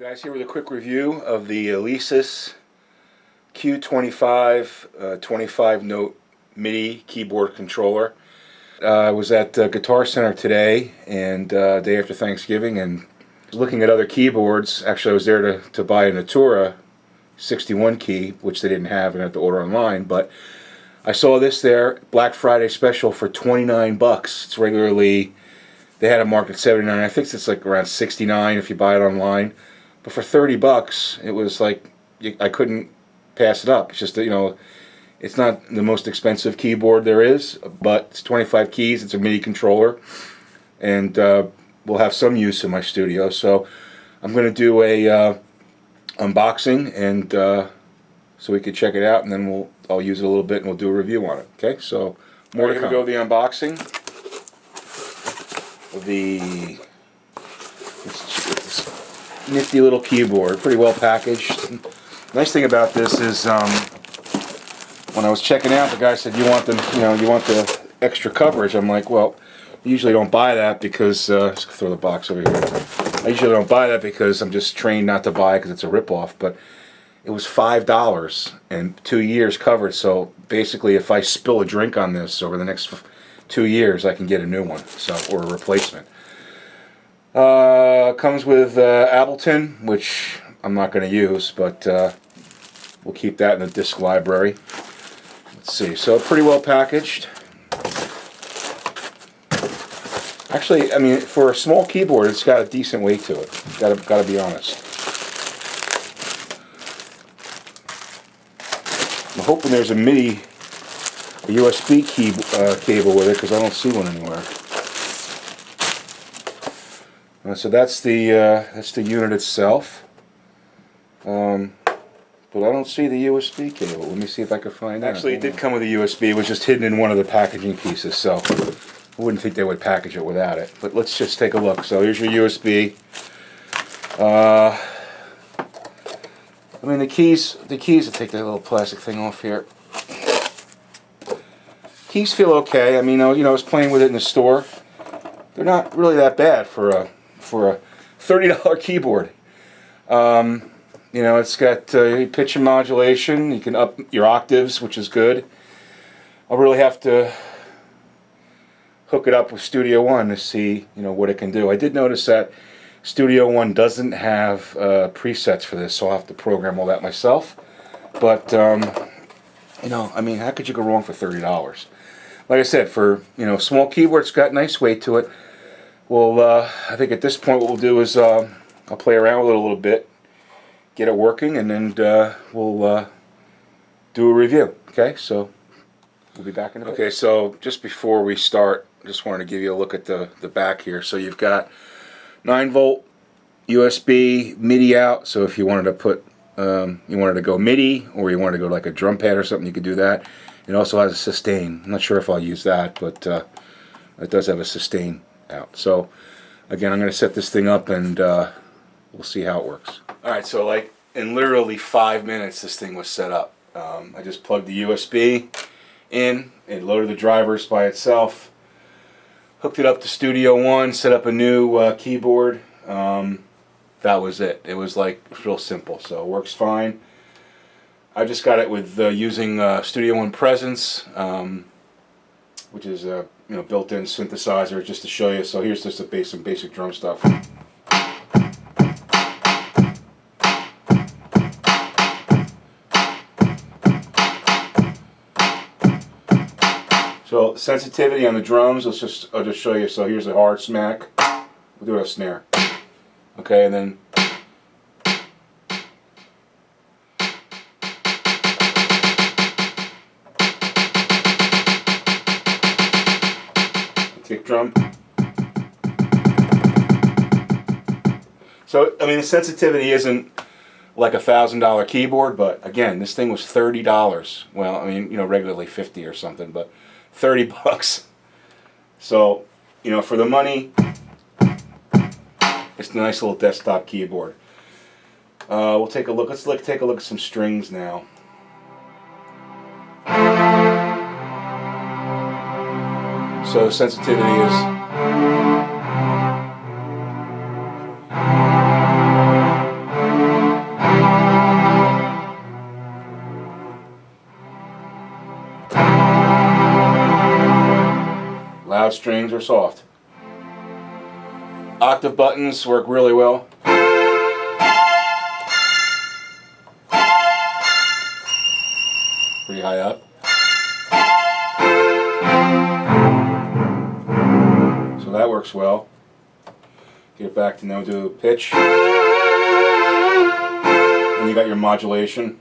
Guys, here with a quick review of the Alesis Q25 25-note MIDI keyboard controller. I was at GuitarCenter today, and day after Thanksgiving, and looking at other keyboards. Actually, I was there to buy a Natura 61 key, which they didn't have and I had to order online, but I saw this there, Black Friday special for 29 bucks. It's regularly, they had it marked at 79. I think it's like around 69 if you buy it online. But for 30 bucks, it was like, I couldn't pass it up. It's just that, you know, it's not the most expensive keyboard there is, but it's 25 keys, it's a MIDI controller, and will have some use in my studio. So I'm going to do a unboxing, and so we can check it out, and then I'll use it a little bit and we'll do a review on it. Okay, so more to go. The unboxing of the nifty little keyboard, pretty well packaged. Nice thing about this is when I was checking out, the guy said, you want the extra coverage. I'm like, well, I usually don't buy that because just throw the box over here. I usually don't buy that because I'm just trained not to buy it because it's a ripoff. But it was $5 and 2 years covered. So basically, if I spill a drink on this over the next 2 years, I can get a new one, or a replacement. Comes with Ableton, which I'm not going to use, but we'll keep that in the disc library. Let's see. So pretty well packaged. Actually, I mean, for a small keyboard, it's got a decent weight to it. Gotta be honest. I'm hoping there's a MIDI, a USB cable with it, because I don't see one anywhere. So that's the unit itself. But I don't see the USB cable. Let me see if I can find it. Actually, it did come with a USB. It was just hidden in one of the packaging pieces, so I wouldn't think they would package it without it. But let's just take a look. So here's your USB. I mean, the keys. I'll take that little plastic thing off here. Keys feel okay. I mean, I was playing with it in the store. They're not really that bad for a $30 keyboard. It's got pitch and modulation. You can up your octaves, which is good. I'll really have to hook it up with Studio One to see, what it can do. I did notice that Studio One doesn't have presets for this, so I'll have to program all that myself. But I mean, how could you go wrong for $30? Like I said, for small keyboard, it's got nice weight to it. Well, I think at this point what we'll do is I'll play around with it a little bit, get it working, and then we'll do a review. Okay, so we'll be back in a bit. Okay, so just before we start, just wanted to give you a look at the back here. So you've got 9-volt USB MIDI out. So if you wanted to put, you wanted to go MIDI, or you wanted to go like a drum pad or something, you could do that. It also has a sustain. I'm not sure if I'll use that, but it does have a sustain out. So again, I'm going to set this thing up, and we'll see how it works. Alright, so like in literally 5 minutes this thing was set up. I just plugged the USB in, it loaded the drivers by itself, hooked it up to Studio One, set up a new keyboard. That was it. It was like real simple, so it works fine. I just got it with using Studio One Presence, which is a built-in synthesizer, just to show you. So here's just some basic drum stuff. So sensitivity on the drums, I'll just show you. So here's a hard smack. We'll do a snare. Okay, and then kick drum. So I mean, the sensitivity isn't like a $1,000 keyboard, but again, this thing was $30. Well, I mean, regularly 50 or something, but 30 bucks. So, for the money, it's a nice little desktop keyboard. We'll take a look. Let's take a look at some strings now. So the sensitivity is loud strings or soft. Octave buttons work really well. Pretty high up. So that works well. Get it back to no do pitch. And you got your modulation.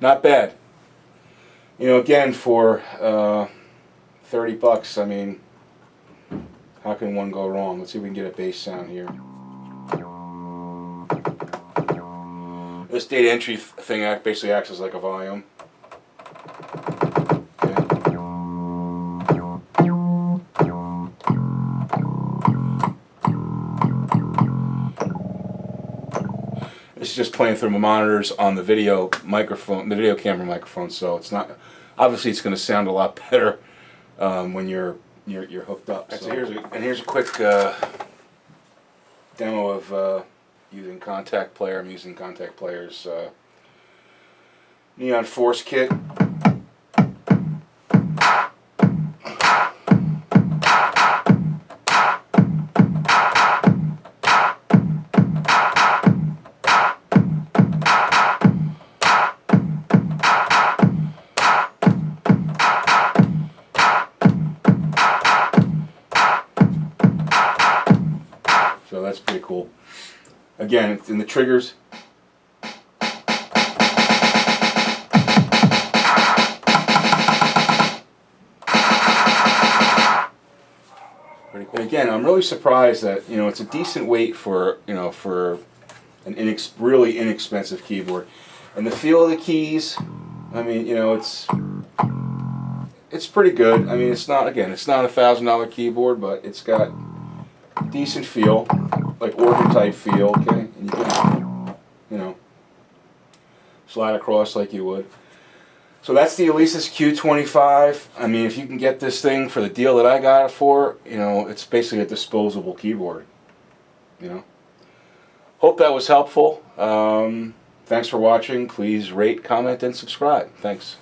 Not bad. You know, again, for $30, I mean, how can one go wrong? Let's see if we can get a bass sound here. This data entry thing basically acts as like a volume. This is just playing through my monitors on the video microphone, the video camera microphone. So it's not, obviously, it's going to sound a lot better when you're hooked up. So here's a quick demo of using Contact Player. I'm using Contact Player's Neon Force kit. So that's pretty cool. Again, it's in the triggers. Pretty cool. Again, I'm really surprised that, you know, it's a decent weight for, you know, for an really inexpensive keyboard. And the feel of the keys, I mean, you know, it's pretty good. I mean, it's not a $1,000 keyboard, but it's got decent feel, like organ type feel, okay? And you can, you know, slide across like you would. So that's the Alesis Q25. I mean, if you can get this thing for the deal that I got it for, you know, it's basically a disposable keyboard, you know. Hope that was helpful. Thanks for watching. Please rate, comment, and subscribe. Thanks.